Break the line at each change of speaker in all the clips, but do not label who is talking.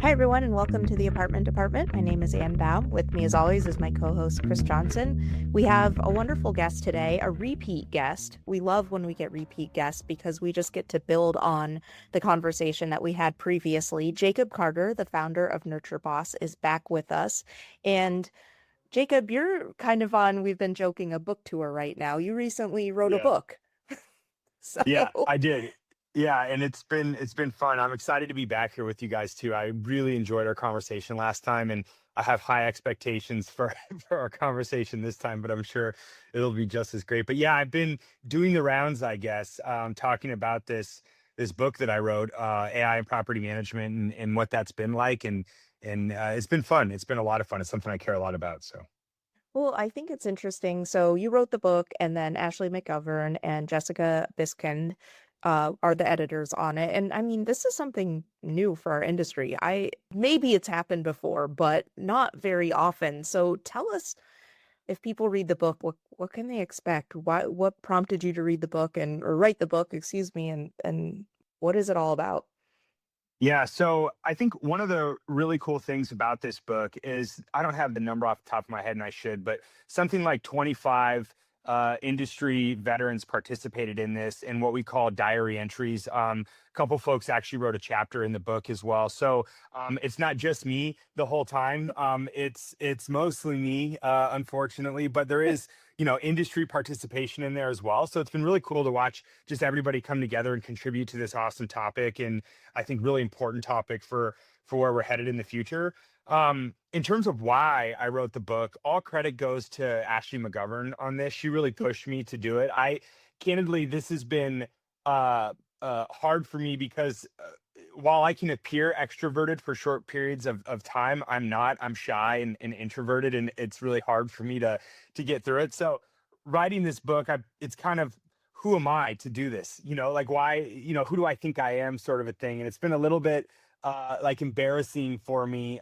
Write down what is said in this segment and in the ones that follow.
Hi, everyone, and welcome to the Apartment Department. My name is Ann Baum. With me, as always, is my co host, Chris Johnson. We have a wonderful guest today, a repeat guest. We love when we get repeat guests because we just get to build on the conversation that we had previously. Jacob Carter, the founder of Nurture Boss, is back with us. And Jacob, you're kind of on, we've been joking, a book tour right now. You recently wrote a
Yeah.
book. So,
Yeah, I did. Yeah, and it's been fun. I'm excited to be back here with you guys too. I really enjoyed our conversation last time, and I have high expectations for for our conversation this time, but I'm sure it'll be just as great. But yeah, I've been doing the rounds, I guess, talking about this book that I wrote, AI and property management, and what that's been like, and it's been fun. It's been a lot of fun. It's something I care a lot about. So
well, I think it's interesting. So you wrote the book, and then Ashley McGovern and Jessica Biskind are the editors on it. And I mean, this is something new for our industry. I maybe it's happened before, but not very often. So tell us, if people read the book, what can they expect? What prompted you to read the book and or write the book, excuse me, and what is it all about?
yeah, so I think one of the really cool things about this book is I don't have the number off the top of my head, and I should, but something like 25 industry veterans participated in this in what we call diary entries. A couple folks actually wrote a chapter in the book as well. So it's not just me the whole time. It's mostly me, unfortunately, but there is industry participation in there as well. So it's been really cool to watch just everybody come together and contribute to this awesome topic. And I think really important topic for where we're headed in the future. In terms of why I wrote the book, all credit goes to Ashley McGovern on this. She really pushed me to do it. I candidly, this has been hard for me because while I can appear extroverted for short periods of time, I'm not. I'm shy and introverted, and it's really hard for me to get through it. So writing this book, it's kind of who am I to do this? Like why, who do I think I am sort of a thing. And it's been a little bit like embarrassing for me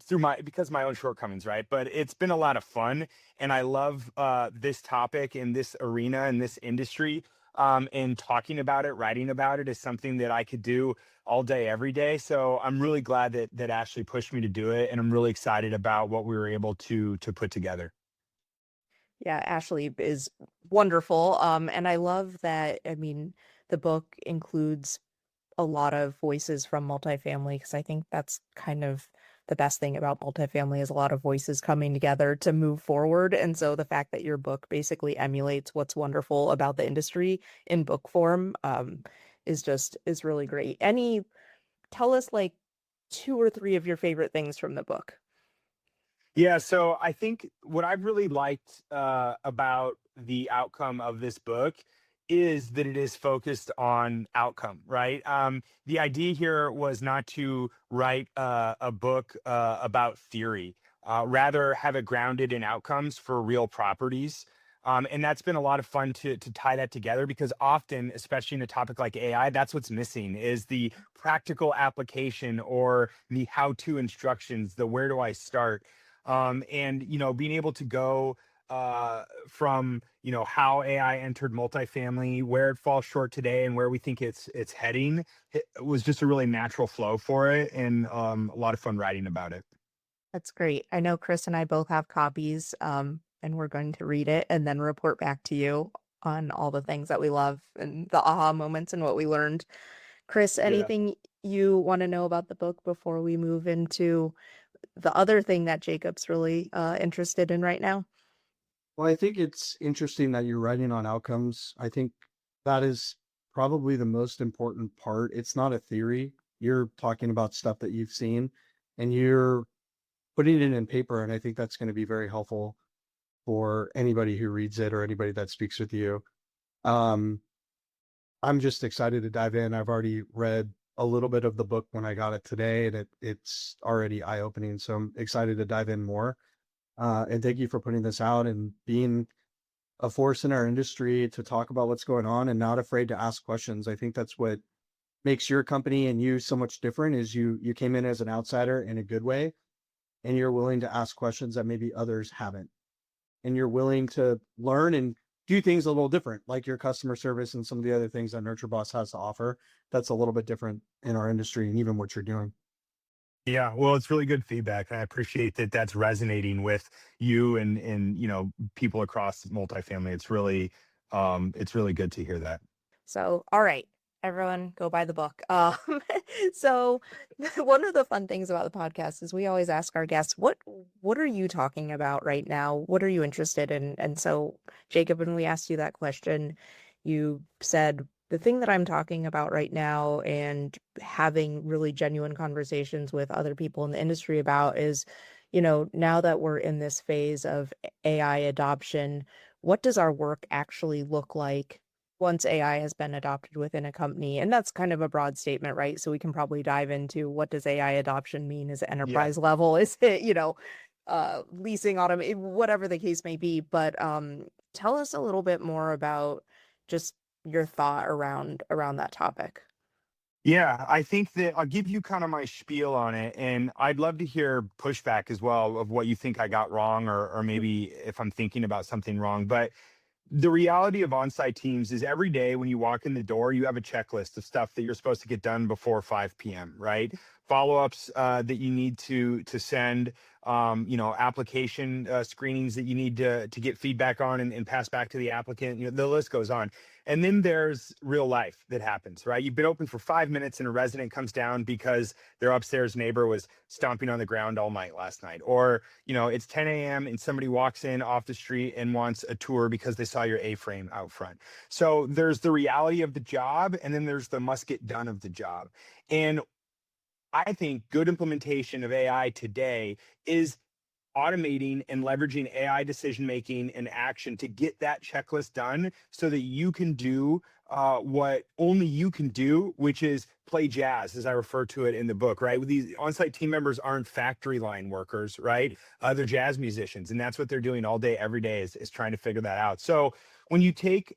through because of my own shortcomings, right? But it's been a lot of fun. And I love this topic in this arena in this industry. And talking about it, writing about it is something that I could do all day, every day. So I'm really glad that Ashley pushed me to do it. And I'm really excited about what we were able to put together.
Yeah, Ashley is wonderful. And I love that, I mean, the book includes a lot of voices from multifamily because I think that's kind of the best thing about multifamily is a lot of voices coming together to move forward. And so the fact that your book basically emulates what's wonderful about the industry in book form is really great. Tell us like two or three of your favorite things from the book.
Yeah, so I think what I've really liked about the outcome of this book is that it is focused on outcome, right? The idea here was not to write a book about theory, rather have it grounded in outcomes for real properties. And that's been a lot of fun to tie that together because often, especially in a topic like AI, that's what's missing is the practical application or the how-to instructions, the where do I start, and being able to go from how AI entered multifamily, where it falls short today, and where we think it's heading. It was just a really natural flow for it, and a lot of fun writing about it.
That's great. I know Chris and I both have copies, and we're going to read it and then report back to you on all the things that we love and the aha moments and what we learned. Chris,
Yeah.
anything you want to know about the book before we move into the other thing that Jacob's really interested in right now?
Well, I think it's interesting that you're writing on outcomes. I think that is probably the most important part. It's not a theory. You're talking about stuff that you've seen and you're putting it in paper. And I think that's going to be very helpful for anybody who reads it or anybody that speaks with you. Um, I'm just excited to dive in. I've already read a little bit of the book when I got it today, and it's already eye opening. So I'm excited to dive in more. And thank you for putting this out and being a force in our industry to talk about what's going on and not afraid to ask questions. I think that's what makes your company and you so much different is you came in as an outsider in a good way and you're willing to ask questions that maybe others haven't. And you're willing to learn and do things a little different, like your customer service and some of the other things that Nurture Boss has to offer. That's a little bit different in our industry and even what you're doing.
Yeah, well, it's really good feedback. And I appreciate that that's resonating with you and people across multifamily. It's really good to hear that.
So, all right, everyone, go buy the book. So one of the fun things about the podcast is we always ask our guests, what are you talking about right now? What are you interested in? And so, Jacob, when we asked you that question, you said the thing that I'm talking about right now and having really genuine conversations with other people in the industry about is, now that we're in this phase of AI adoption, what does our work actually look like once AI has been adopted within a company? And that's kind of a broad statement, right? So we can probably dive into what does AI adoption mean? Is it
Yeah.
enterprise level? Is it, leasing whatever the case may be. But tell us a little bit more about just your thought around that topic.
Yeah, I think that I'll give you kind of my spiel on it, and I'd love to hear pushback as well of what you think I got wrong, or maybe if I'm thinking about something wrong. But the reality of on-site teams is every day when you walk in the door, you have a checklist of stuff that you're supposed to get done before 5 p.m., right? Follow-ups that you need to send, application screenings that you need to get feedback on and pass back to the applicant. The list goes on. And then there's real life that happens, right? You've been open for 5 minutes and a resident comes down because their upstairs neighbor was stomping on the ground all night last night. Or, it's 10 a.m. and somebody walks in off the street and wants a tour because they saw your A-frame out front. So there's the reality of the job, and then there's the must get done of the job. And I think good implementation of AI today is automating and leveraging AI decision making and action to get that checklist done so that you can do what only you can do, which is play jazz, as I refer to it in the book, right? These on-site team members aren't factory line workers, right? They're jazz musicians, and that's what they're doing all day, every day is trying to figure that out. So when you take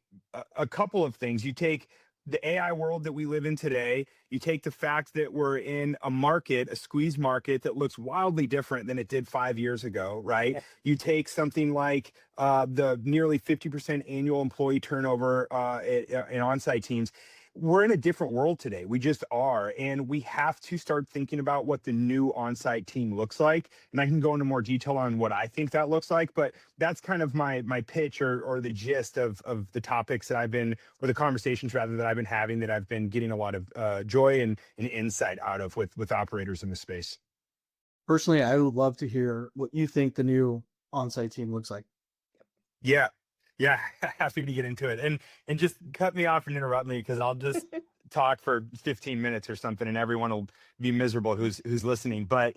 a couple of things, you take the AI world that we live in today, you take the fact that we're in a market, a squeeze market that looks wildly different than it did 5 years ago, right?
Yeah.
You take something like the nearly 50% annual employee turnover in on-site teams. We're in a different world today. We just are. And we have to start thinking about what the new on-site team looks like. And I can go into more detail on what I think that looks like, but that's kind of my pitch or the gist of the topics that I've been, or the conversations rather, that I've been having, that I've been getting a lot of joy and insight out of with operators in the space.
Personally, I would love to hear what you think the new on-site team looks like.
Yeah. Yeah. Happy to get into it. And just cut me off and interrupt me, because I'll just talk for 15 minutes or something and everyone will be miserable who's listening. But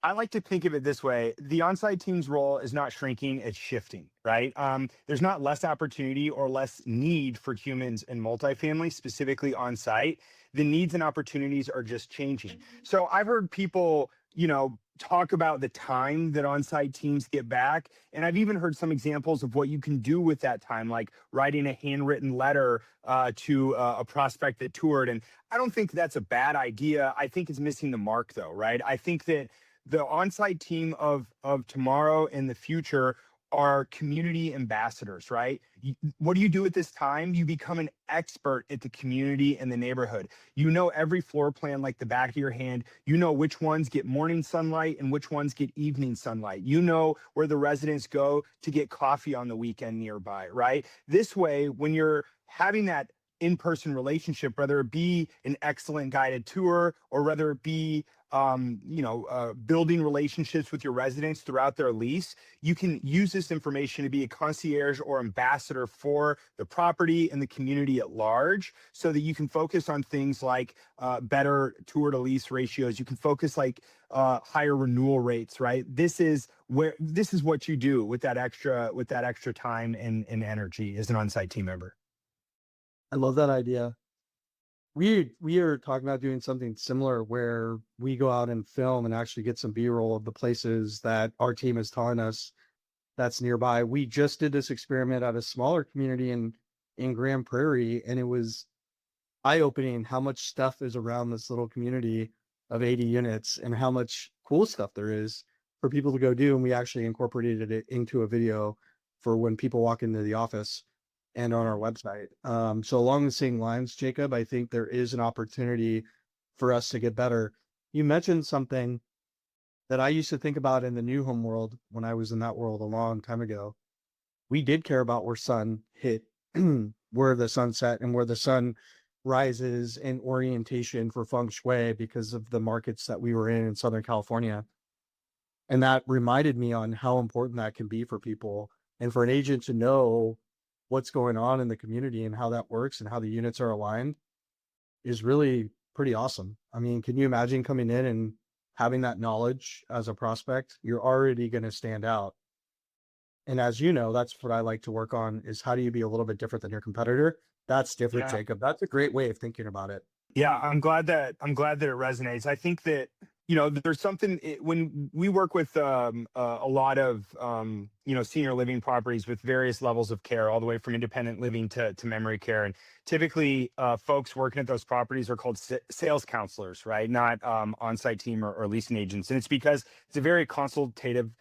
I like to think of it this way. The on-site team's role is not shrinking, it's shifting, right? There's not less opportunity or less need for humans in multifamily, specifically on-site. The needs and opportunities are just changing. So I've heard people, talk about the time that on-site teams get back. And I've even heard some examples of what you can do with that time, like writing a handwritten letter to a prospect that toured. And I don't think that's a bad idea. I think it's missing the mark, though, right? I think that the on-site team of tomorrow and the future are community ambassadors, right? What do you do at this time? You become an expert at the community and the neighborhood. You know every floor plan like the back of your hand. You know which ones get morning sunlight and which ones get evening sunlight. You know where the residents go to get coffee on the weekend nearby, right? This way, when you're having that in-person relationship, whether it be an excellent guided tour or whether it be building relationships with your residents throughout their lease, you can use this information to be a concierge or ambassador for the property and the community at large, so that you can focus on things like better tour to lease ratios. You can focus like higher renewal rates, right? This is what you do with that extra time and energy as an on-site team member.
I love that idea. We are talking about doing something similar where we go out and film and actually get some B-roll of the places that our team is telling us that's nearby. We just did this experiment at a smaller community in Grand Prairie, and it was eye-opening how much stuff is around this little community of 80 units and how much cool stuff there is for people to go do. And we actually incorporated it into a video for when people walk into the office and on our website. So along the same lines, Jacob, I think there is an opportunity for us to get better. You mentioned something that I used to think about in the new home world when I was in that world a long time ago. We did care about where sun hit, where the sun set, and where the sun rises in orientation for feng shui because of the markets that we were in Southern California. And that reminded me on how important that can be for people and for an agent to know what's going on in the community and how that works and how the units are aligned is really pretty awesome. I mean, can you imagine coming in and having that knowledge as a prospect? You're already going to stand out. And as you know, that's what I like to work on is how do you be a little bit different than your competitor? That's different,
Yeah.
Jacob. That's a great way of thinking about it.
Yeah, I'm glad that it resonates. I think that there's something when we work with a lot of senior living properties with various levels of care, all the way from independent living to memory care, and typically folks working at those properties are called sales counselors, right? Not on-site team or leasing agents, and it's because it's a very consultative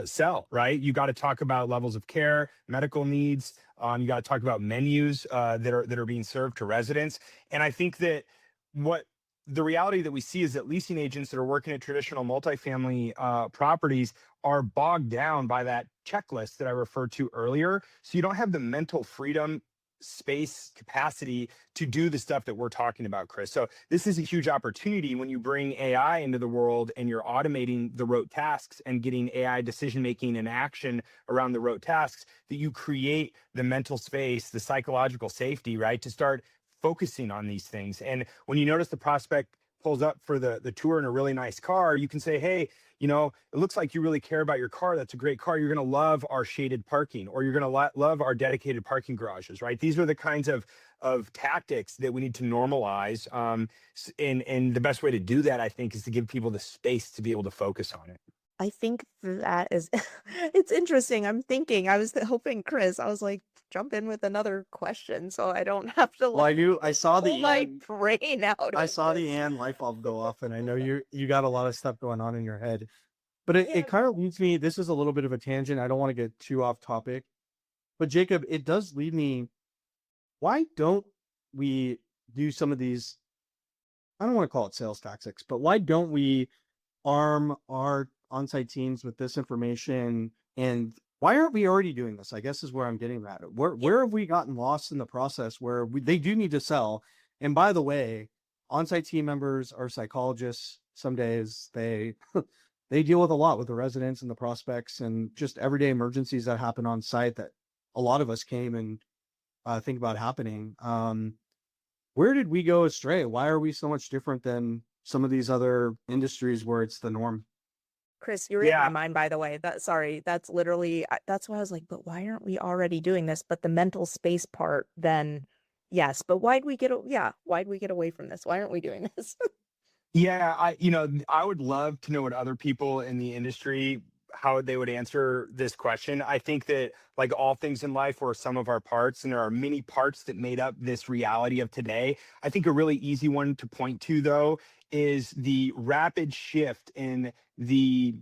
sell, right? You got to talk about levels of care, medical needs. You got to talk about menus that are being served to residents. And I think that what the reality that we see is that leasing agents that are working at traditional multifamily properties are bogged down by that checklist that I referred to earlier. So you don't have the mental freedom, space, capacity to do the stuff that we're talking about, Chris. So this is a huge opportunity when you bring AI into the world and you're automating the rote tasks and getting AI decision making and action around the rote tasks, that you create the mental space, the psychological safety, right, to start focusing on these things. And when you notice the prospect pulls up for the tour in a really nice car, you can say, hey, it looks like you really care about your car. That's a great car. You're going to love our shaded parking, or you're going to love our dedicated parking garages, right? These are the kinds of tactics that we need to normalize. And the best way to do that, I think, is to give people the space to be able to focus on it.
I think that is it's interesting. I'm thinking, I was hoping, Chris, I was like, jump in with another question so I don't have to
Well,
like
I saw
pull
the
my
end.
brain out
I
of
saw the
this.
and light bulb go off, and I know you got a lot of stuff going on in your head. But it
Yeah.
kind of leads me, this is a little bit of a tangent. I don't want to get too off topic. But Jacob, it does lead me, why don't we do some of these, I don't want to call it sales tactics, but why don't we arm our on-site teams with this information? And why aren't we already doing this? I guess is where I'm getting at. Where have we gotten lost in the process where they do need to sell? And by the way, on-site team members are psychologists. Some days they they deal with a lot with the residents and the prospects and just everyday emergencies that happen on site that a lot of us came and think about happening. Where did we go astray? Why are we so much different than some of these other industries where it's the norm?
Chris, you read my
Yeah,
mind, by the way. Sorry, that's literally, that's why I was like, but why aren't we already doing this? But the mental space part, then yes. But why'd we get away from this? Why aren't we doing this?
yeah, I would love to know what other people in the industry, how they would answer this question. I think that, like all things in life, we're some of our parts, and there are many parts that made up this reality of today. I think a really easy one to point to, though, is the rapid shift in the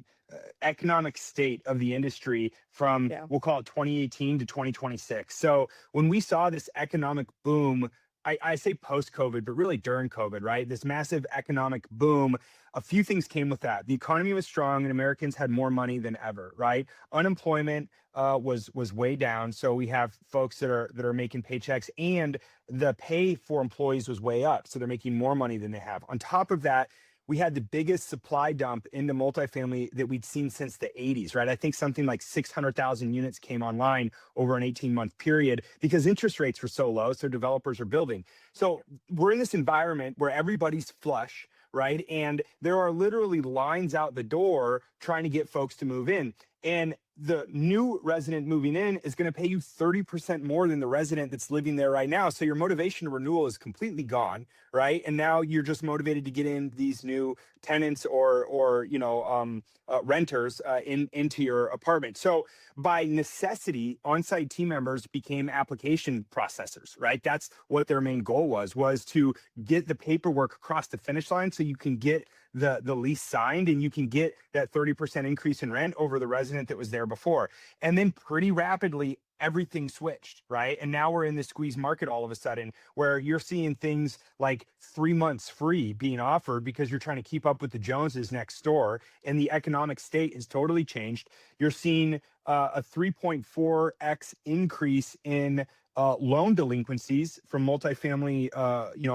economic state of the industry from,
Yeah.
we'll call it 2018 to 2026. So when we saw this economic boom, I say post COVID, but really during COVID, right? This massive economic boom, a few things came with that. The economy was strong and Americans had more money than ever, right? Unemployment was way down. So we have folks that are making paychecks, and the pay for employees was way up. So they're making more money than they have. On top of that, we had the biggest supply dump into multifamily that we'd seen since the 80s, right? I think something like 600,000 units came online over an 18-month period because interest rates were so low. So developers are building. So we're in this environment where everybody's flush, right? And there are literally lines out the door trying to get folks to move in. And the new resident moving in is going to pay you 30% more than the resident that's living there right now. So your motivation to renewal is completely gone, right? And now you're just motivated to get in these new tenants or renters into your apartment. So by necessity, on-site team members became application processors, right? That's what their main goal was to get the paperwork across the finish line so you can get the lease signed and you can get that 30% increase in rent over the resident that was there before. And then pretty rapidly, everything switched, right? And now we're in this squeeze market all of a sudden where you're seeing things like 3 months free being offered because you're trying to keep up with the Joneses next door, and the economic state has totally changed. You're seeing a 3.4x increase in loan delinquencies from multifamily,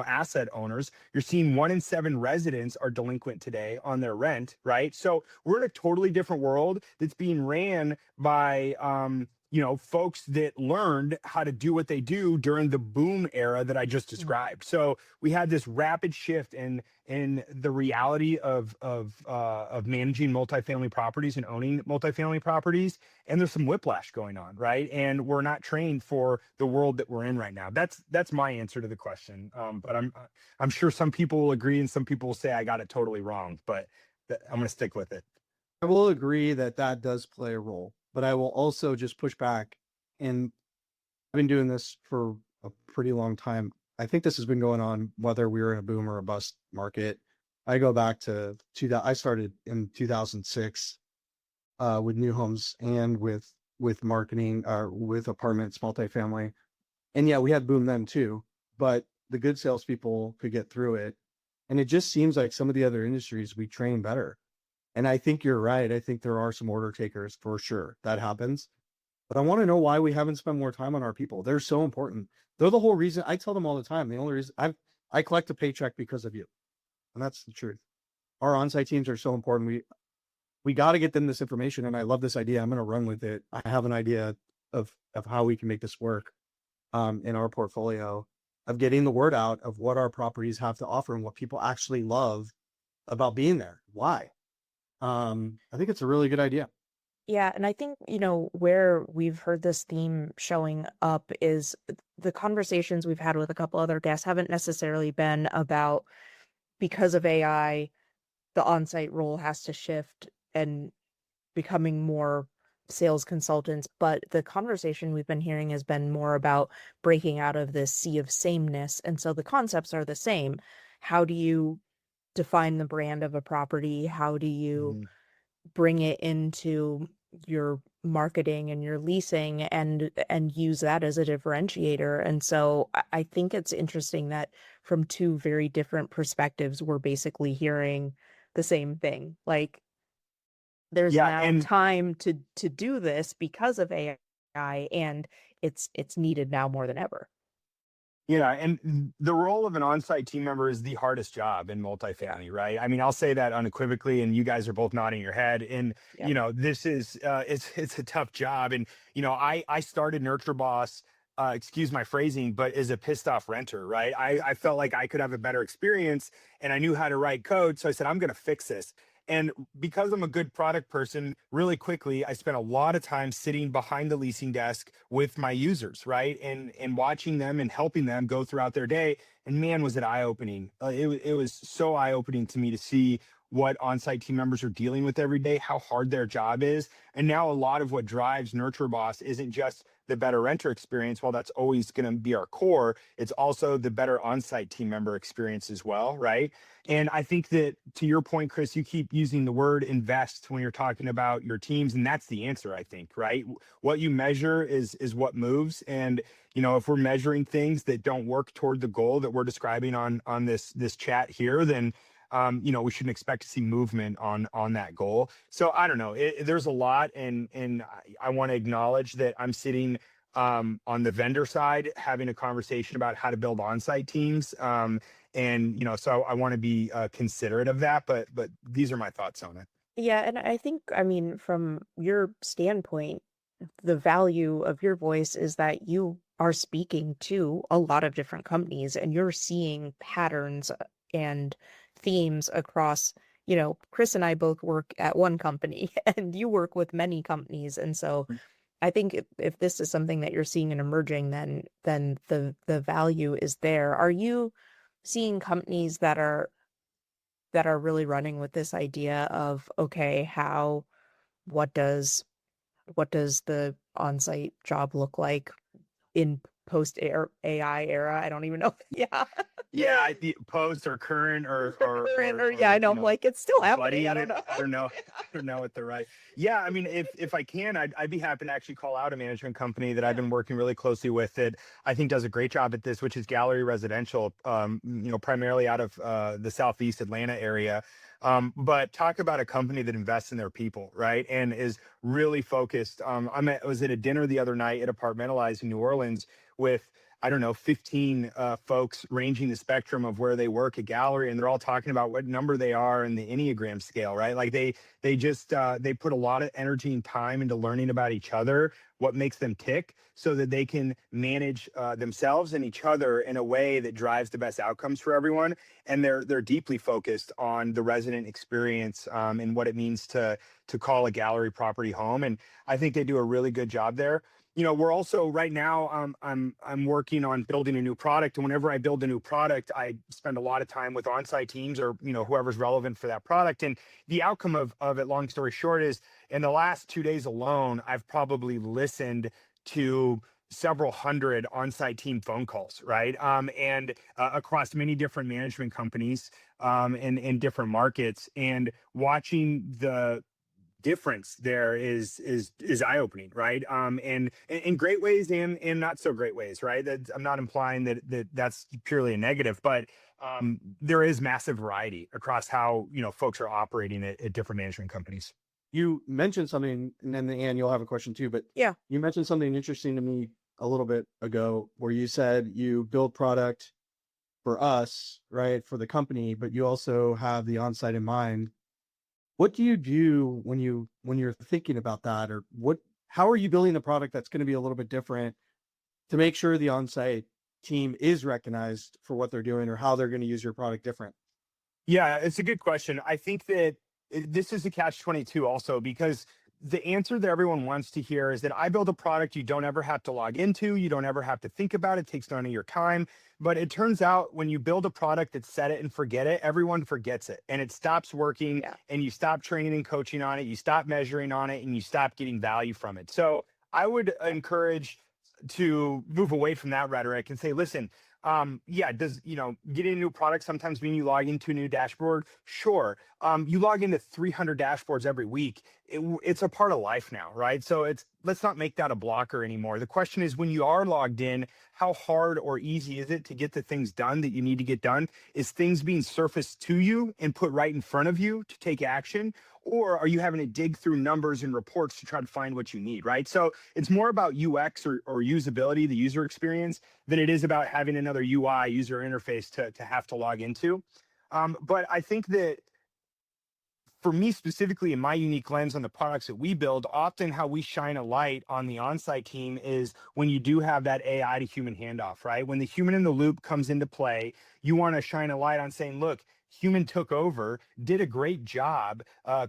asset owners. You're seeing 1 in 7 residents are delinquent today on their rent, right? So we're in a totally different world that's being ran by, folks that learned how to do what they do during the boom era that I just described. So we had this rapid shift in the reality of managing multifamily properties and owning multifamily properties, and there's some whiplash going on, right? And we're not trained for the world that we're in right now. That's my answer to the question. But I'm sure some people will agree and some people will say I got it totally wrong, but I'm going to stick with it.
I will agree that that does play a role, but I will also just push back. And I've been doing this for a pretty long time. I think this has been going on whether we were in a boom or a bust market. I go back to I started in 2006 with new homes and with marketing, with apartments, multifamily. And yeah, we had boom then too, but the good salespeople could get through it. And it just seems like some of the other industries we train better. And I think you're right. I think there are some order takers for sure. That happens. But I want to know why we haven't spent more time on our people. They're so important. They're the whole reason. I tell them all the time. The only reason I collect a paycheck because of you. And that's the truth. Our on-site teams are so important. We got to get them this information. And I love this idea. I'm going to run with it. I have an idea of how we can make this work in our portfolio, of getting the word out of what our properties have to offer and what people actually love about being there. Why? I think it's a really good idea.
Yeah, and I think, where we've heard this theme showing up is the conversations we've had with a couple other guests haven't necessarily been about, because of AI, the on-site role has to shift and becoming more sales consultants, but the conversation we've been hearing has been more about breaking out of this sea of sameness. And so the concepts are the same. How do you define the brand of a property? How do you bring it into your marketing and your leasing and use that as a differentiator? And so I think it's interesting that from two very different perspectives, we're basically hearing the same thing. Like, there's
Yeah,
now
and
time to do this because of AI, and it's needed now more than ever.
Yeah, and the role of an on-site team member is the hardest job in multifamily, right? I mean, I'll say that unequivocally, and you guys are both nodding your head. And
Yep.
this is it's a tough job. And I started Nurture Boss, excuse my phrasing, but as a pissed off renter, right? I felt like I could have a better experience, and I knew how to write code, so I said I'm going to fix this. And because I'm a good product person, really quickly, I spent a lot of time sitting behind the leasing desk with my users, right? And watching them and helping them go throughout their day. And man, was it eye-opening. It was so eye-opening to me to see what on-site team members are dealing with every day, how hard their job is. And now a lot of what drives Nurture Boss isn't just the better renter experience. While that's always going to be our core, it's also the better on-site team member experience as well, right? And I think that, to your point, Chris, you keep using the word invest when you're talking about your teams, and that's the answer, I think, right? What you measure is what moves. And if we're measuring things that don't work toward the goal that we're describing on this chat here, then we shouldn't expect to see movement on that goal. So I don't know. There's a lot, and I want to acknowledge that I'm sitting on the vendor side having a conversation about how to build on-site teams. So I want to be considerate of that, but these are my thoughts on it.
Yeah, and I think, I mean, from your standpoint, the value of your voice is that you are speaking to a lot of different companies and you're seeing patterns and themes across, Chris and I both work at one company and you work with many companies. And so I think if this is something that you're seeing and emerging, then the value is there. Are you seeing companies that are really running with this idea of, okay, what does the on-site job look like in post AI era. I don't even know. Yeah.
Yeah, the post or current
Current or yeah, I know. I'm like, it's still happening.
buddy
I
in
don't
it.
know.
I don't know. I don't know what the right. Yeah, I mean, if I can, I'd be happy to actually call out a management company that I've been working really closely with that I think does a great job at this, which is Gallery Residential. Primarily out of the Southeast Atlanta area. But talk about a company that invests in their people, right? And is really focused. Was at a dinner the other night at Apartmentalize in New Orleans with, I don't know, 15 folks ranging the spectrum of where they work at Gallery, and they're all talking about what number they are in the Enneagram scale, right? Like they just they put a lot of energy and time into learning about each other, what makes them tick, so that they can manage themselves and each other in a way that drives the best outcomes for everyone. And they're deeply focused on the resident experience and what it means to call a Gallery property home. And I think they do a really good job there. We're also right now, I'm working on building a new product. And whenever I build a new product, I spend a lot of time with on-site teams or, whoever's relevant for that product. And the outcome of it, long story short, is in the last 2 days alone, I've probably listened to several hundred on-site team phone calls, right? And across many different management companies in different markets, and watching the difference there is eye-opening, right? And in great ways and in not so great ways, right? That I'm not implying that's purely a negative, but there is massive variety across how folks are operating at different management companies.
You mentioned something, and then Anne, you'll have a question too, but
Yeah.
you mentioned something interesting to me a little bit ago where you said you build product for us, right, for the company, but you also have the on-site in mind. What do you do when you're thinking about that, or how are you building a product that's going to be a little bit different to make sure the on-site team is recognized for what they're doing, or how they're going to use your product different?
Yeah, it's a good question. I think that this is a catch-22 also, because the answer that everyone wants to hear is that I build a product you don't ever have to log into, you don't ever have to think about it, takes none of your time. But it turns out when you build a product that's set it and forget it, everyone forgets it and it stops working.
Yeah.
And you stop training and coaching on it, you stop measuring on it, and you stop getting value from it. So I would encourage to move away from that rhetoric and say, listen, does getting a new product sometimes mean you log into a new dashboard? Sure. You log into 300 dashboards every week. It's a part of life now, right? So let's not make that a blocker anymore. The question is, when you are logged in, how hard or easy is it to get the things done that you need to get done? Is things being surfaced to you and put right in front of you to take action? Or are you having to dig through numbers and reports to try to find what you need, right? So it's more about UX or usability, the user experience, than it is about having another UI, user interface, to have to log into. But I think that for me specifically, in my unique lens on the products that we build, often how we shine a light on the on-site team is when you do have that AI to human handoff, right? When the human in the loop comes into play, you want to shine a light on saying, look, human took over, did a great job,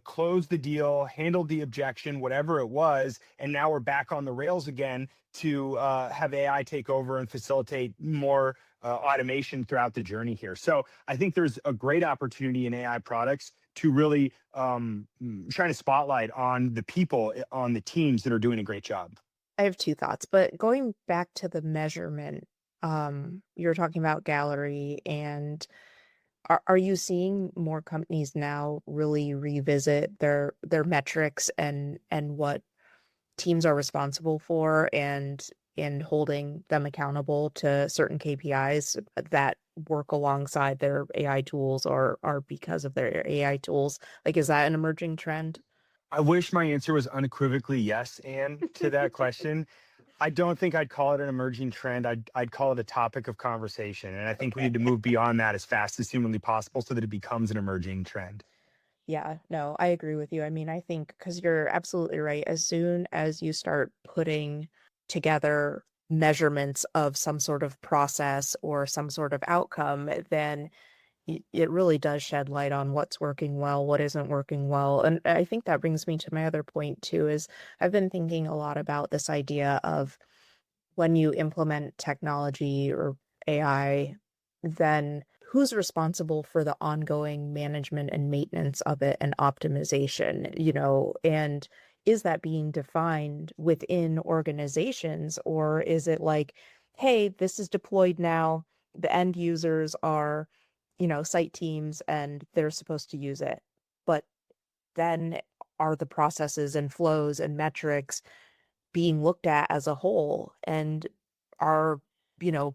closed the deal, handled the objection, whatever it was, and now we're back on the rails again to have AI take over and facilitate more automation throughout the journey here. So I think there's a great opportunity in AI products to really shine a spotlight on the people on the teams that are doing a great job.
I have two thoughts, but going back to the measurement, you're talking about Gallery, and are you seeing more companies now really revisit their metrics and what teams are responsible for, and holding them accountable to certain KPIs that work alongside their AI tools or are because of their AI tools? Like, is that an emerging trend?
I wish my answer was unequivocally yes, Anne, to that question. I don't think I'd call it an emerging trend. I'd call it a topic of conversation. And I think we need to move beyond that as fast as humanly possible so that it becomes an emerging trend.
Yeah, no, I agree with you. I mean, I think because you're absolutely right. As soon as you start putting together measurements of some sort of process or some sort of outcome, then it really does shed light on what's working well, what isn't working well. And I think that brings me to my other point too, is I've been thinking a lot about this idea of when you implement technology or AI, then who's responsible for the ongoing management and maintenance of it and optimization, and is that being defined within organizations, or is it like, hey, this is deployed now. The end users are, site teams and they're supposed to use it. But then are the processes and flows and metrics being looked at as a whole, and are, you know,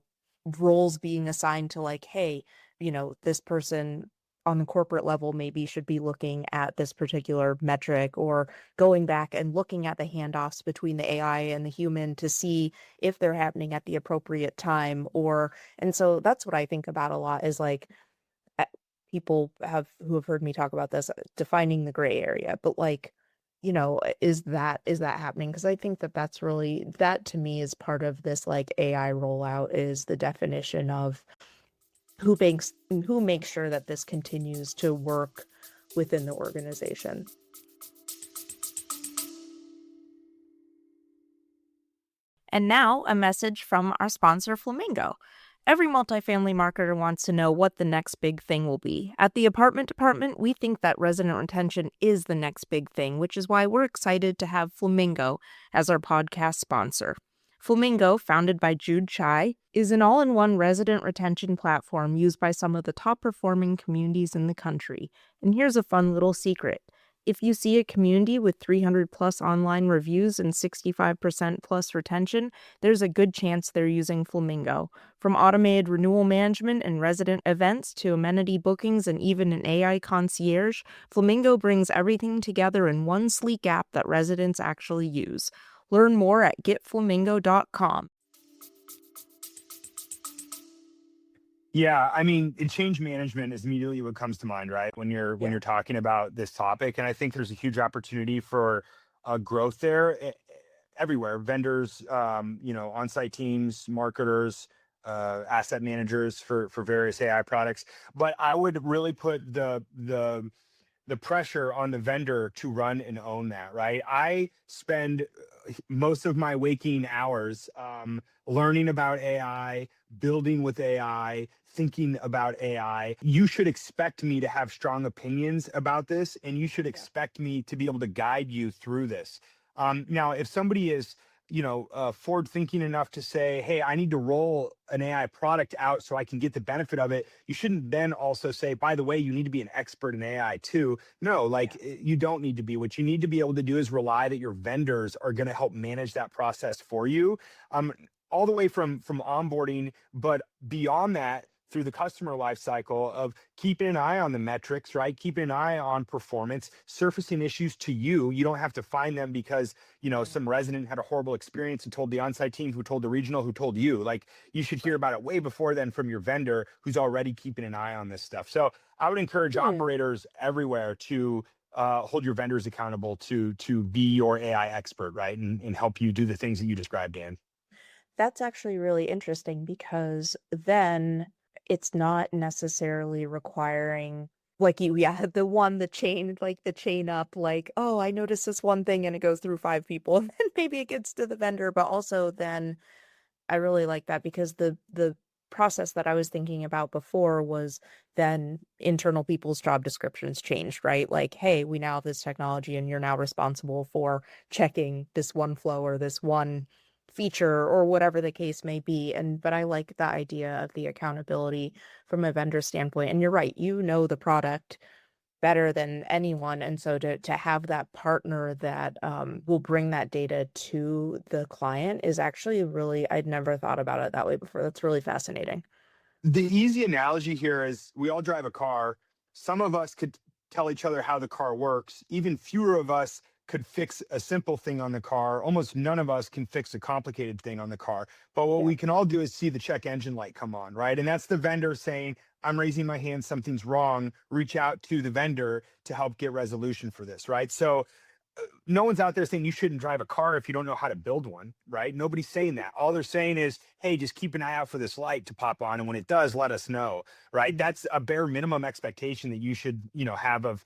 roles being assigned to like, hey, this person on the corporate level maybe should be looking at this particular metric, or going back and looking at the handoffs between the AI and the human to see if they're happening at the appropriate time. And so that's what I think about a lot is like, uh, people who have heard me talk about this, defining the gray area, but like, is that happening? Because I think that that's really, that to me is part of this like AI rollout, is the definition of who makes sure that this continues to work within the organization. And now, a message from our sponsor, Flamingo. Every multifamily marketer wants to know what the next big thing will be. At the apartment department, we think that resident retention is the next big thing, which is why we're excited to have Flamingo as our podcast sponsor. Flamingo, founded by Jude Chai, is an all-in-one resident retention platform used by some of the top-performing communities in the country. And here's a fun little secret. If you see a community with 300 plus online reviews and 65% plus retention, there's a good chance they're using Flamingo. From automated renewal management and resident events to amenity bookings and even an AI concierge, Flamingo brings everything together in one sleek app that residents actually use. Learn more at getflamingo.com.
Yeah, I mean, change management is immediately what comes to mind, right? When
Yeah.
you're talking about this topic, and I think there's a huge opportunity for growth there everywhere. Vendors, on-site teams, marketers, asset managers for various AI products. But I would really put the pressure on the vendor to run and own that, right? I spend most of my waking hours learning about AI, building with AI, thinking about AI. You should expect me to have strong opinions about this, and you should expect me to be able to guide you through this. Now, if somebody is forward thinking enough to say, hey, I need to roll an AI product out so I can get the benefit of it, you shouldn't then also say, by the way, you need to be an expert in AI too. No, like you don't need to be. What you need to be able to do is rely that your vendors are going to help manage that process for you. All the way from onboarding, but beyond that, through the customer life cycle of keeping an eye on the metrics, right? Keeping an eye on performance, surfacing issues to you. You don't have to find them because some resident had a horrible experience and told the on-site team, who told the regional, who told you. Like, you should hear about it way before then from your vendor who's already keeping an eye on this stuff. So I would encourage operators everywhere to hold your vendors accountable to be your AI expert, right? And help you do the things that you described, Dan.
That's actually really interesting, because then it's not necessarily requiring like the chain up, like, oh, I noticed this one thing and it goes through five people and then maybe it gets to the vendor. But also then I really like that, because the process that I was thinking about before was then internal people's job descriptions changed, right? Like, hey, we now have this technology and you're now responsible for checking this one flow or this one feature or whatever the case may be. But I like the idea of the accountability from a vendor standpoint. And you're right, the product better than anyone. And so to have that partner that will bring that data to the client is actually really, I'd never thought about it that way before. That's really fascinating.
The easy analogy here is we all drive a car. Some of us could tell each other how the car works. Even fewer of us could fix a simple thing on the car. Almost none of us can fix a complicated thing on the car. But what
Yeah.
we can all do is see the check engine light come on, right? And that's the vendor saying, I'm raising my hand, something's wrong. Reach out to the vendor to help get resolution for this, right? So no one's out there saying you shouldn't drive a car if you don't know how to build one, right? Nobody's saying that. All they're saying is, hey, just keep an eye out for this light to pop on, and when it does, let us know, right? That's a bare minimum expectation that you should have of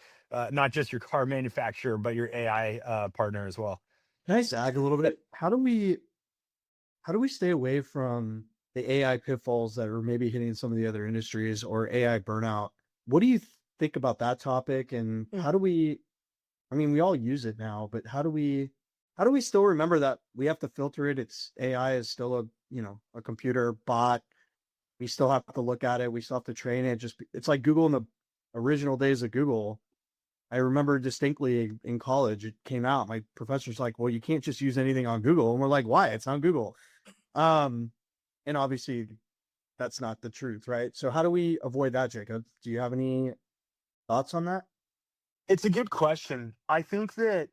not just your car manufacturer but your AI partner as well.
Can I zag a little bit? How do we stay away from the AI pitfalls that are maybe hitting some of the other industries, or AI burnout? What do you think about that topic? And
Mm.
how do we, I mean, we all use it now, but how do we How do we still remember that we have to filter it? It's AI is still a, a computer bot. We still have to look at it. We still have to train it. It's like Google in the original days of Google. I remember distinctly in college, it came out. My professor's like, well, you can't just use anything on Google. And we're like, why? It's on Google. Um, and obviously that's not the truth, right? So how do we avoid that, Jacob? Do you have any thoughts on that?
It's a good question. I think that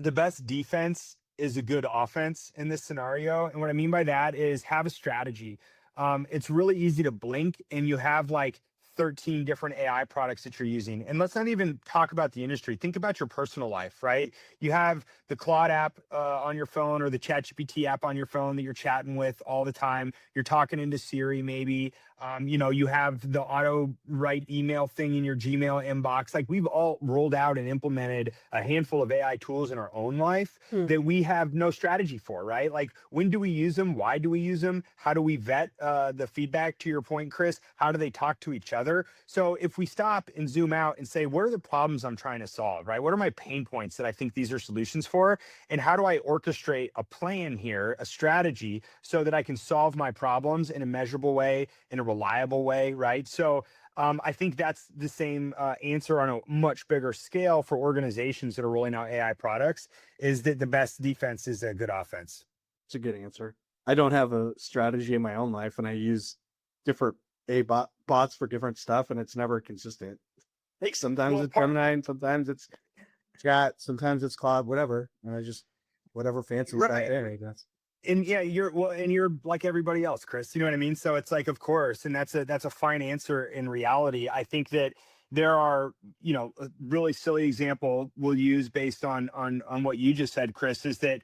the best defense is a good offense in this scenario. And what I mean by that is have a strategy. It's really easy to blink and you have like 13 different AI products that you're using. And let's not even talk about the industry. Think about your personal life, right? You have the Claude app on your phone or the ChatGPT app on your phone that you're chatting with all the time. You're talking into Siri, maybe. You have the auto write email thing in your Gmail inbox. Like we've all rolled out and implemented a handful of AI tools in our own life
Hmm.
that we have no strategy for, right? Like when do we use them? Why do we use them? How do we vet the feedback, to your point, Chris? How do they talk to each other? So if we stop and zoom out and say, what are the problems I'm trying to solve, right? What are my pain points that I think these are solutions for? And how do I orchestrate a plan here, a strategy, so that I can solve my problems in a measurable way, in a reliable way, right? So I think that's the same answer on a much bigger scale for organizations that are rolling out AI products, is that the best defense is a good offense.
It's a good answer. I don't have a strategy in my own life, and I use different bots for different stuff, and it's never consistent. Like sometimes
Well,
it's Gemini, and sometimes it's Chat, sometimes it's Claude, whatever. And I just whatever fancies that
right.
day, I guess.
And yeah, you're like everybody else, Chris. You know what I mean? So it's like, of course, and that's a fine answer in reality. I think that there are, a really silly example we'll use based on what you just said, Chris, is that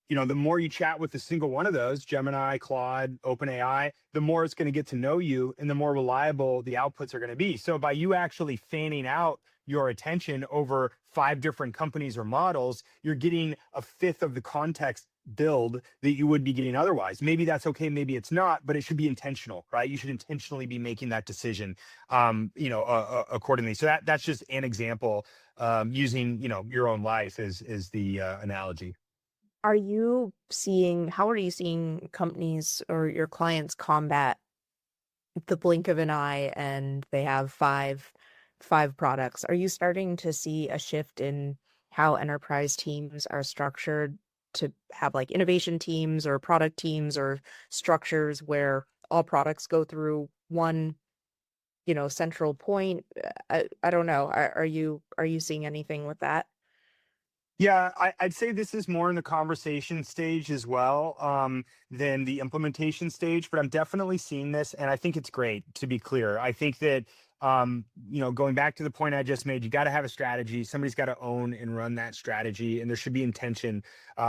the more you chat with a single one of those, Gemini, Claude, OpenAI, the more it's going to get to know you and the more reliable the outputs are going to be. So by you actually fanning out your attention over 5 different companies or models, you're getting a fifth of the context build that you would be getting otherwise. Maybe that's okay, maybe it's not, but it should be intentional, right? You should intentionally be making that decision, accordingly. So that's just an example, using, your own life is the analogy.
How are you seeing companies or your clients combat the blink of an eye and they have five products? Are you starting to see a shift in how enterprise teams are structured to have like innovation teams or product teams or structures where all products go through one, central point? I don't know. Are you seeing anything with that?
Yeah, I'd say this is more in the conversation stage as well, than the implementation stage, but I'm definitely seeing this, and I think it's great, to be clear. I think that, going back to the point I just made, you got to have a strategy. Somebody's got to own and run that strategy, and there should be intention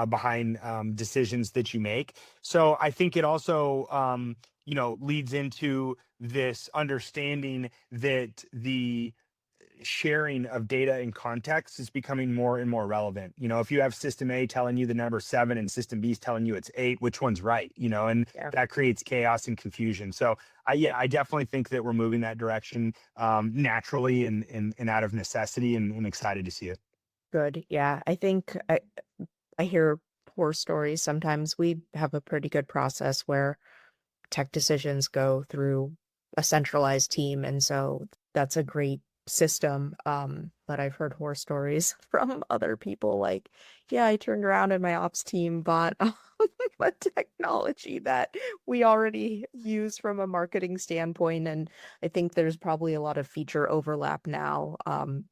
behind decisions that you make. So I think it also, leads into this understanding that the sharing of data and context is becoming more and more relevant. If you have system A telling you the number 7 and system B is telling you it's 8, which one's right? And
Yeah.
that creates chaos and confusion. So I definitely think that we're moving that direction, naturally and out of necessity, and I'm excited to see it.
Good. Yeah. I think I hear horror stories. Sometimes we have a pretty good process where tech decisions go through a centralized team, and so that's a great system. But I've heard horror stories from other people like, yeah, I turned around and my ops team bought a technology that we already use from a marketing standpoint. And I think there's probably a lot of feature overlap now,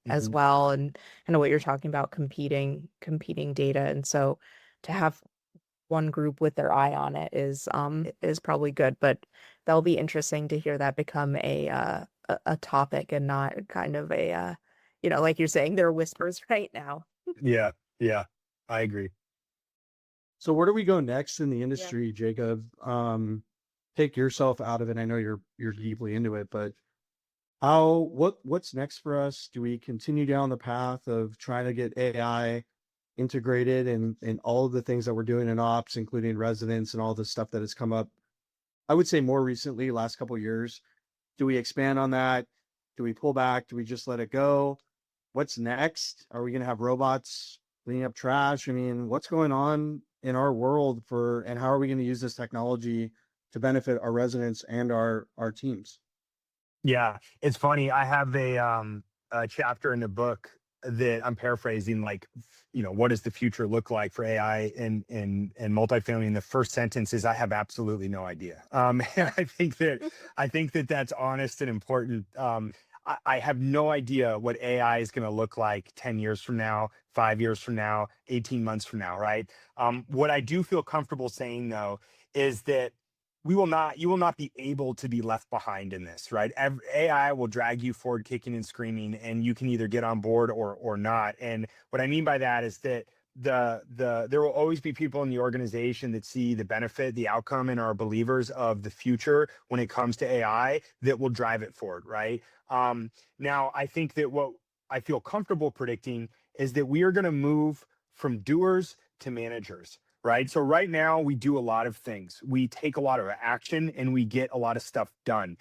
as
Mhm.
well. And kind of what you're talking about, competing data. And so to have one group with their eye on it is probably good, but that'll be interesting to hear that become a topic and not kind of like you're saying, there are whispers right now.
Yeah, yeah, I agree.
So where do we go next in the
Yeah.
industry, Jacob? Take yourself out of it. I know you're deeply into it, but what's next for us? Do we continue down the path of trying to get AI integrated in all of the things that we're doing in ops, including residents and all the stuff that has come up? I would say more recently, last couple of years. Do we expand on that? Do we pull back? Do we just let it go? What's next? Are we going to have robots cleaning up trash. I mean, what's going on in our world and how are we going to use this technology to benefit our residents and our teams?
Yeah, it's funny. I have a chapter in the book that I'm paraphrasing, like, what does the future look like for AI and multifamily? And the first sentence is, I have absolutely no idea. And I think that that's honest and important. I have no idea what AI is going to look like 10 years from now, 5 years from now, 18 months from now, right? What I do feel comfortable saying though is that you will not be able to be left behind in this, right? AI will drag you forward kicking and screaming, and you can either get on board or not. And what I mean by that is that there will always be people in the organization that see the benefit, the outcome, and are believers of the future when it comes to AI that will drive it forward, right? Now I think that what I feel comfortable predicting is that we are going to move from doers to managers, right? So right now we do a lot of things. We take a lot of action and we get a lot of stuff done.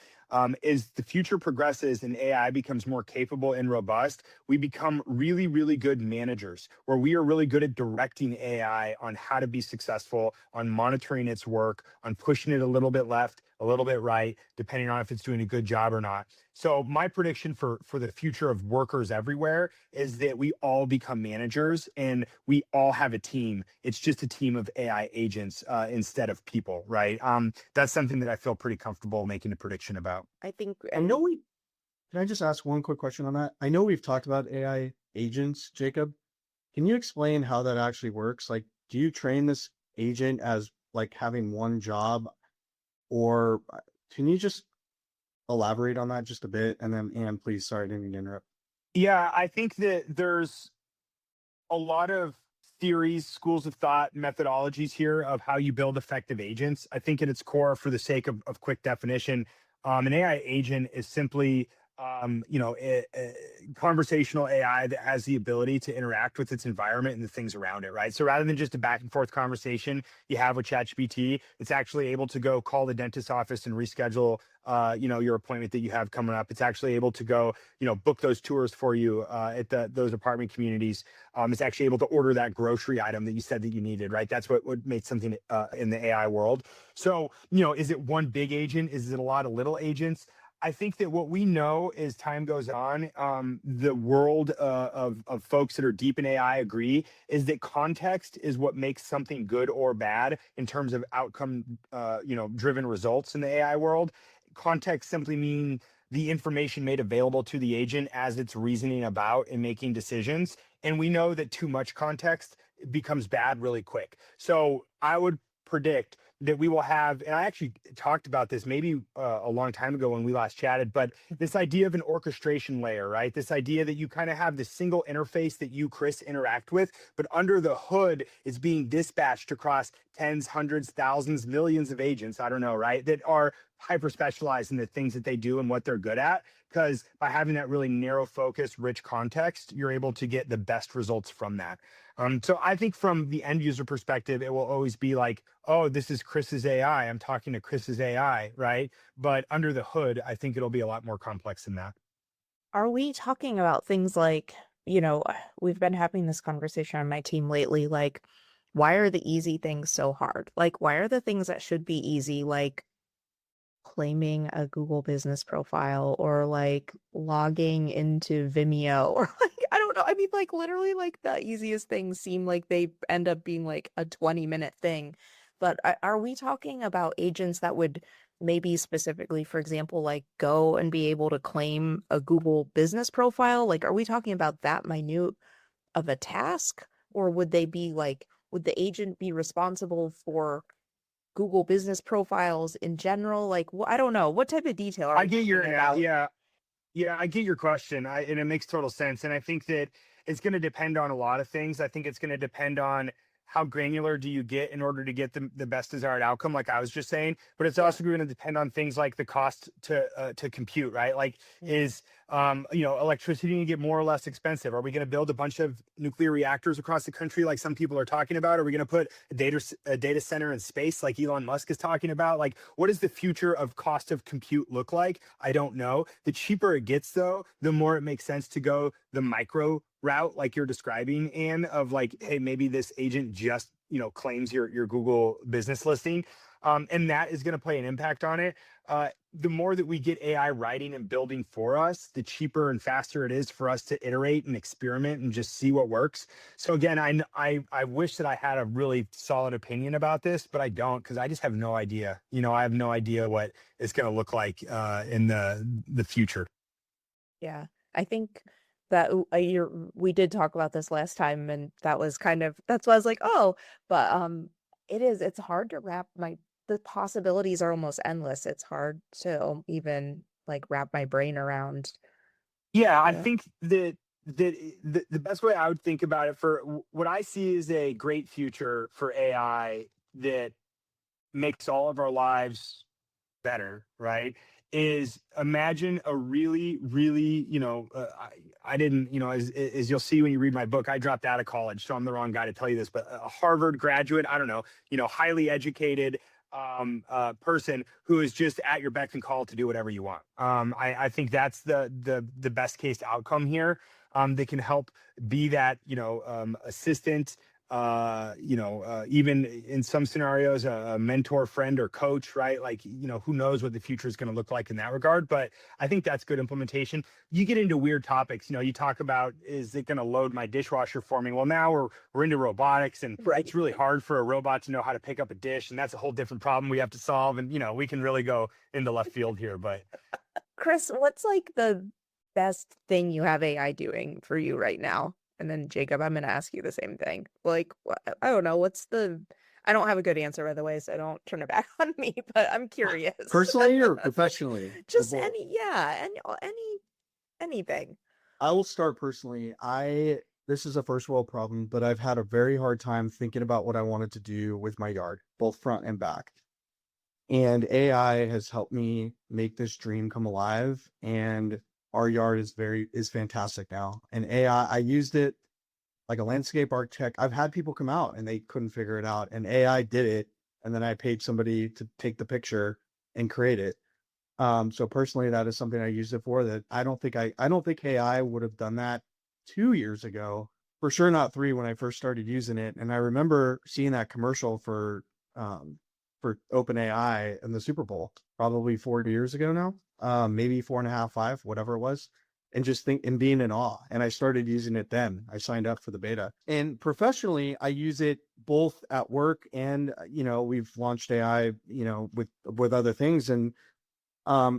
As the future progresses and AI becomes more capable and robust, we become really, really good managers where we are really good at directing AI on how to be successful, on monitoring its work, on pushing it a little bit left, a little bit right, depending on if it's doing a good job or not. So my prediction for the future of workers everywhere is that we all become managers and we all have a team. It's just a team of AI agents instead of people, right? That's something that I feel pretty comfortable making a prediction about.
I think,
I know we Can I just ask one quick question on that? I know we've talked about AI agents, Jacob. Can you explain how that actually works? Like, do you train this agent as like having one job, or can you just elaborate on that just a bit? And then, Anne, please, sorry, I didn't mean to interrupt.
Yeah, I think that there's a lot of theories, schools of thought, methodologies here of how you build effective agents. I think at its core, for the sake of quick definition, an AI agent is simply conversational AI that has the ability to interact with its environment and the things around it, right? So rather than just a back and forth conversation you have with ChatGPT, it's actually able to go call the dentist office and reschedule your appointment that you have coming up. It's actually able to go book those tours for you at those apartment communities. It's actually able to order that grocery item that you said that you needed, right? That's what would make something in the AI world. So is it one big agent? Is it a lot of little agents? I think that what we know as time goes on, the world of folks that are deep in AI agree is that context is what makes something good or bad in terms of outcome, driven results in the AI world. Context simply mean the information made available to the agent as it's reasoning about and making decisions. And we know that too much context becomes bad really quick. So I would predict that we will have, and I actually talked about this maybe a long time ago when we last chatted, but this idea of an orchestration layer, right? This idea that you kind of have this single interface that you, Chris, interact with, but under the hood is being dispatched across tens, hundreds, thousands, millions of agents, I don't know, right? That are hyper specialized in the things that they do and what they're good at. Because by having that really narrow focus, rich context, you're able to get the best results from that. So I think from the end user perspective, it will always be like, oh, this is Chris's AI. I'm talking to Chris's AI, right? But under the hood, I think it'll be a lot more complex than that.
are we talking about things like, we've been having this conversation on my team lately, like, why are the easy things so hard? Like, why are the things that should be easy, like claiming a Google business profile or like logging into Vimeo or like I don't know. I mean like literally like the easiest things seem like they end up being like a 20-minute thing. But are we talking about agents that would maybe specifically, for example, like go and be able to claim a Google business profile? Like are we talking about that minute of a task? Or would they be like, would the agent be responsible for Google business profiles in general? Like, I don't know. What type of detail are
I
we
get
talking about?
yeah, yeah, I get your question, and it makes total sense. And I think that it's going to depend on a lot of things. I think it's going to depend on how granular do you get in order to get the best desired outcome, like I was just saying. But it's also going to depend on things like the cost to compute, right? Like, is electricity going to get more or less expensive? Are we going to build a bunch of nuclear reactors across the country like some people are talking about? Are we going to put a data center in space like Elon Musk is talking about? Like, what does the future of cost of compute look like? I don't know. The cheaper it gets, though, the more it makes sense to go the micro route like you're describing, and of like, hey, maybe this agent just claims your Google business listing, and that is going to play an impact on it. The more that we get AI writing and building for us, the cheaper and faster it is for us to iterate and experiment and just see what works. So again, I wish that I had a really solid opinion about this, but I don't, because I just have no idea. I have no idea what it's going to look like in the future.
Yeah, I think that we did talk about this last time, and that was that's why I was like, oh, but it's hard to the possibilities are almost endless. It's hard to even like wrap my brain around.
Yeah, I
Yeah.
think the best way I would think about it, for what I see is a great future for AI that makes all of our lives better, right? Is, imagine a really, really, I didn't, as you'll see when you read my book, I dropped out of college, so I'm the wrong guy to tell you this, but a Harvard graduate, I don't know, highly educated person who is just at your beck and call to do whatever you want. I think that's the best case outcome here. That can help be that, assistant, even in some scenarios, a mentor, friend, or coach, right? Like, who knows what the future is going to look like in that regard. But I think that's good implementation. You get into weird topics, you talk about, is it going to load my dishwasher for me? Well, now we're into robotics, and
Right.
it's really hard for a robot to know how to pick up a dish. And that's a whole different problem we have to solve. And, we can really go into left field here, but
Chris, what's like the best thing you have AI doing for you right now? And then Jacob, I'm gonna ask you the same thing. Like, I don't know, I don't have a good answer, by the way, so don't turn it back on me, but I'm curious.
Personally or professionally? Or
Just
both?
anything.
I will start personally. This is a first world problem, but I've had a very hard time thinking about what I wanted to do with my yard, both front and back. And AI has helped me make this dream come alive. And our yard is fantastic now. And I used it like a landscape architect. I've had people come out and they couldn't figure it out, and AI did it. And then I paid somebody to take the picture and create it. So personally, that is something I used it for, that I don't think AI would have done that 2 years ago. For sure not 3 when I first started using it. And I remember seeing that commercial for OpenAI in the Super Bowl, probably 4 years ago now, maybe 4.5, 5, whatever it was, and just being in awe. And I started using it then. I signed up for the beta. And professionally, I use it both at work and, we've launched AI, with other things. And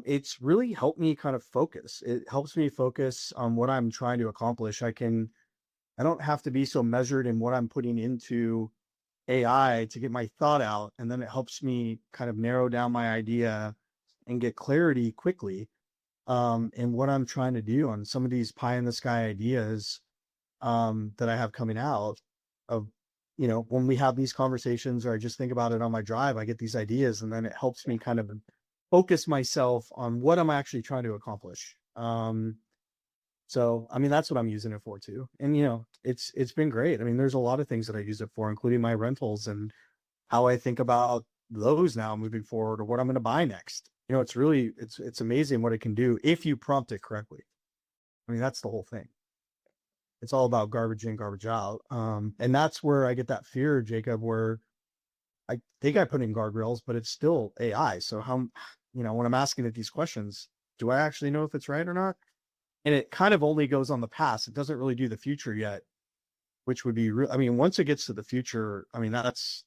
it's really helped me kind of focus. It helps me focus on what I'm trying to accomplish. I don't have to be so measured in what I'm putting into AI to get my thought out. And then it helps me kind of narrow down my idea and get clarity quickly in what I'm trying to do on some of these pie in the sky ideas that I have coming out of, when we have these conversations, or I just think about it on my drive, I get these ideas, and then it helps me kind of focus myself on what I'm actually trying to accomplish. So, I mean, that's what I'm using it for too. And, it's been great. I mean, there's a lot of things that I use it for, including my rentals and how I think about those now moving forward, or what I'm going to buy next. It's amazing what it can do if you prompt it correctly. I mean, that's the whole thing. It's all about garbage in, garbage out. And that's where I get that fear, Jacob, where I think I put in guardrails, but it's still AI. So when I'm asking it these questions, do I actually know if it's right or not? And it kind of only goes on the past. It doesn't really do the future yet, which would be real. I mean, once it gets to the future, I mean, that's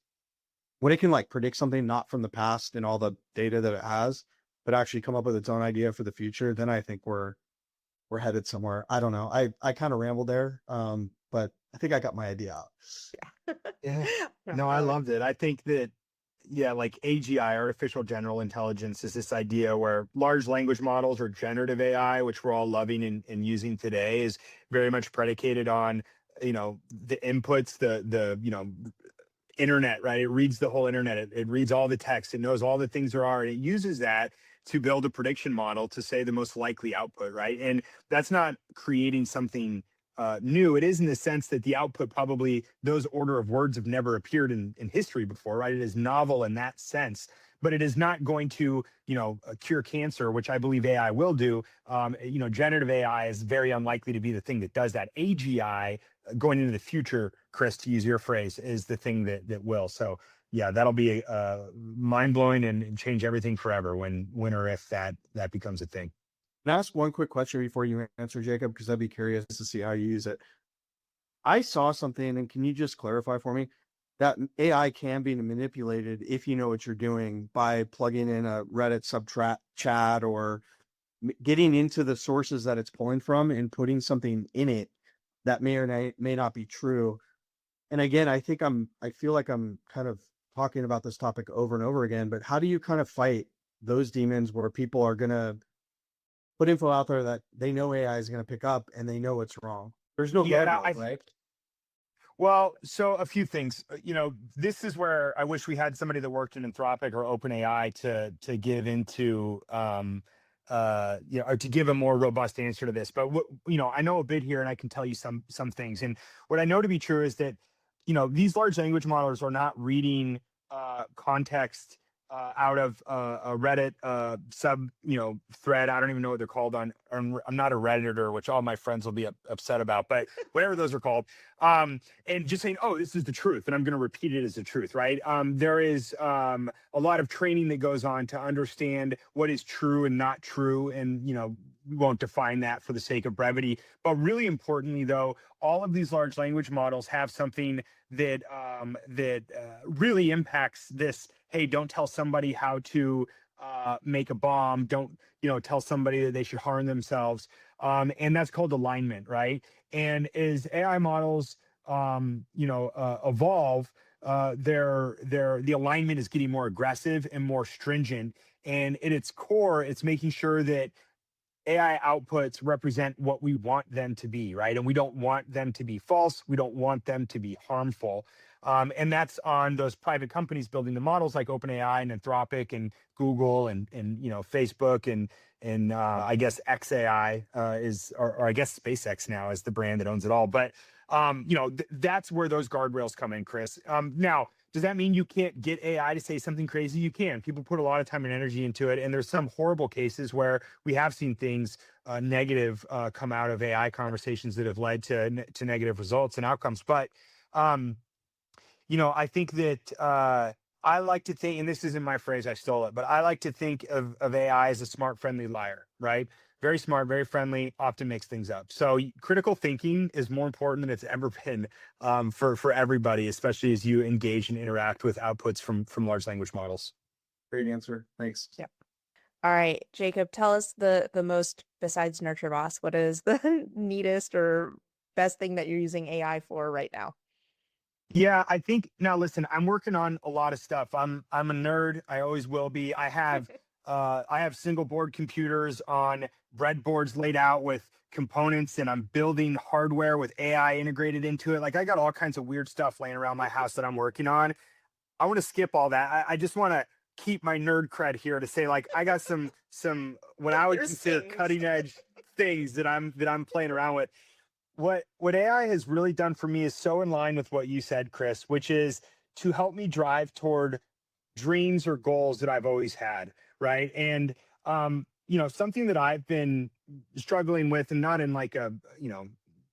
when it can like predict something not from the past and all the data that it has, but actually come up with its own idea for the future. Then I think we're headed somewhere. I don't know. I kind of rambled there. But I think I got my idea out.
yeah. No, I loved it. I think that, yeah, like AGI, artificial general intelligence, is this idea where large language models, or generative AI, which we're all loving and using today, is very much predicated on, the inputs, the internet, right? It reads the whole internet. It reads all the text. It knows all the things there are. And it uses that to build a prediction model to say the most likely output, right? And that's not creating something new. It is in the sense that the output probably those order of words have never appeared in history before, right? It is novel in that sense, but it is not going to, cure cancer, which I believe AI will do. Generative AI is very unlikely to be the thing that does that. AGI going into the future, Chris, to use your phrase, is the thing that will. So yeah, that'll be mind blowing and change everything forever when or if that becomes a thing.
Can I ask one quick question before you answer, Jacob? Because I'd be curious to see how you use it. I saw something, and can you just clarify for me that AI can be manipulated if you know what you're doing by plugging in a Reddit chat or getting into the sources that it's pulling from and putting something in it that may or may not be true. And again, I feel like I'm kind of talking about this topic over and over again, but how do you kind of fight those demons where people are going to put info out there that they know AI is going to pick up and they know it's wrong? There's no guardrails, right?
Well, so a few things. This is where I wish we had somebody that worked in Anthropic or OpenAI to give into, or to give a more robust answer to this. But I know a bit here, and I can tell you some things. And what I know to be true is that, these large language models are not reading context out of a Reddit sub thread. I don't even know what they're called I'm not a Redditor, which all my friends will be upset about, but whatever those are called. And just saying, oh, this is the truth, and I'm going to repeat it as the truth, right? There is a lot of training that goes on to understand what is true and not true, and we won't define that for the sake of brevity. But really importantly, though, all of these large language models have something that really impacts this. Hey, don't tell somebody how to make a bomb. Don't tell somebody that they should harm themselves. And that's called alignment, right? And as AI models evolve, the alignment is getting more aggressive and more stringent. And at its core, it's making sure that AI outputs represent what we want them to be, right? And we don't want them to be false. We don't want them to be harmful. And that's on those private companies building the models like OpenAI and Anthropic and Google and Facebook and I guess XAI or I guess SpaceX now is the brand that owns it all. But that's where those guardrails come in, Chris. Now, does that mean you can't get AI to say something crazy? You can. People put a lot of time and energy into it. And there's some horrible cases where we have seen things negative come out of AI conversations that have led to negative results and outcomes. But, I think that I like to think, and this isn't my phrase, I stole it, but I like to think of AI as a smart, friendly liar, right? Very smart, very friendly, often makes things up. So critical thinking is more important than it's ever been for everybody, especially as you engage and interact with outputs from large language models.
Great answer. Thanks.
Yeah. All right, Jacob, tell us the most, besides Nurture Boss, what is the neatest or best thing that you're using AI for right now?
Yeah, I think now listen, I'm working on a lot of stuff. I'm a nerd. I always will be. I have single board computers on breadboards laid out with components, and I'm building hardware with AI integrated into it. Like I got all kinds of weird stuff laying around my house that I'm working on. I want to skip all that. I just want to keep my nerd cred here to say like I got some what I would consider cutting edge things that I'm playing around with. What AI has really done for me is so in line with what you said, Chris, which is to help me drive toward dreams or goals that I've always had, right? And something that I've been struggling with, and not in like a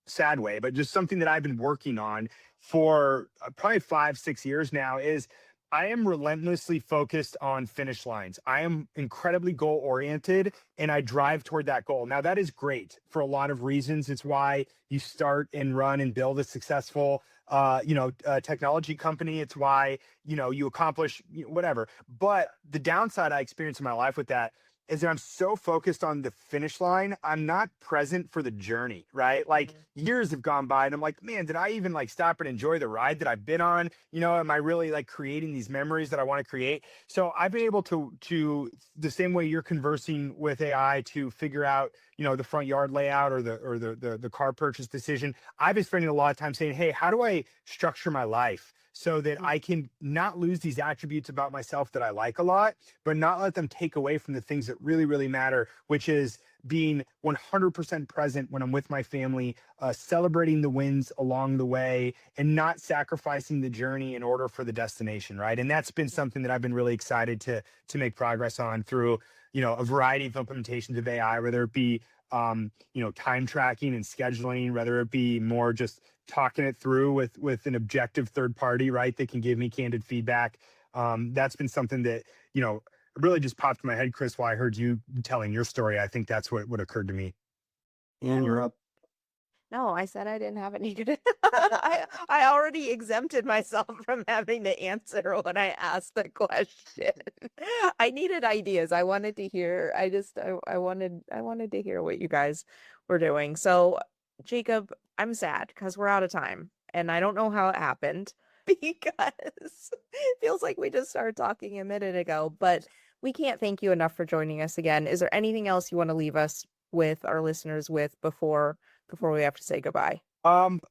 sad way, but just something that I've been working on for probably 5-6 years now is I am relentlessly focused on finish lines. I am incredibly goal oriented and I drive toward that goal. Now, that is great for a lot of reasons. It's why you start and run and build a successful technology company. It's why, you accomplish whatever. But the downside I experienced in my life with that is that I'm so focused on the finish line, I'm not present for the journey, right? Like years have gone by and I'm like, man, did I even like stop and enjoy the ride that I've been on? Am I really like creating these memories that I want to create? So I've been able to the same way you're conversing with AI to figure out, the front yard layout or the car purchase decision, I've been spending a lot of time saying, hey, how do I structure my life so that I can not lose these attributes about myself that I like a lot, but not let them take away from the things that really, really matter, which is being 100% present when I'm with my family, celebrating the wins along the way, and not sacrificing the journey in order for the destination, right? And that's been something that I've been really excited to make progress on through, a variety of implementations of AI, whether it be time tracking and scheduling, whether it be more just talking it through with an objective third party, right, that can give me candid feedback. That's been something that really just popped in my head, Chris, while I heard you telling your story. I think that's what occurred to me.
And you're up.
No, I said I didn't have any good. I already exempted myself from having to answer when I asked the question. I needed ideas. I wanted to hear. I wanted to hear what you guys were doing. So, Jacob, I'm sad because we're out of time, and I don't know how it happened because it feels like we just started talking a minute ago. But we can't thank you enough for joining us again. Is there anything else you want to leave us with, our listeners with, before we have to say goodbye?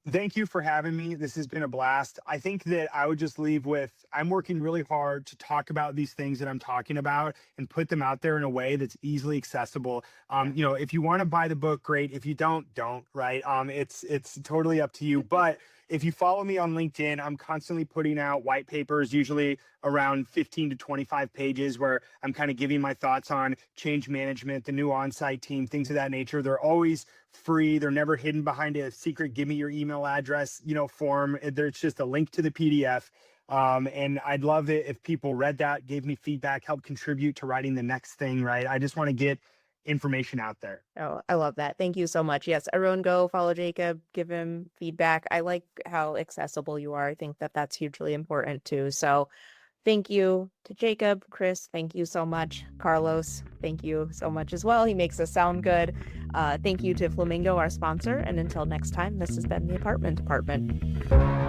Thank you for having me. This has been a blast. I think that I would just leave with, I'm working really hard to talk about these things that I'm talking about and put them out there in a way that's easily accessible. If you want to buy the book, great. If you don't, right? It's totally up to you. But if you follow me on LinkedIn, I'm constantly putting out white papers, usually around 15 to 25 pages, where I'm kind of giving my thoughts on change management, the new on-site team, things of that nature. They're always free. They're never hidden behind a secret, give me your email address, form. There's just a link to the PDF. And I'd love it if people read that, gave me feedback, helped contribute to writing the next thing, right? I just want to get information out there.
Oh, I love that. Thank you so much. Yes, everyone go follow Jacob, give him feedback. I like how accessible you are. I think that that's hugely important too. So thank you to Jacob. Chris, thank you so much. Carlos, thank you so much as well. He makes us sound good. Thank you to Flamingo, our sponsor. And until next time, this has been the Apartment Department.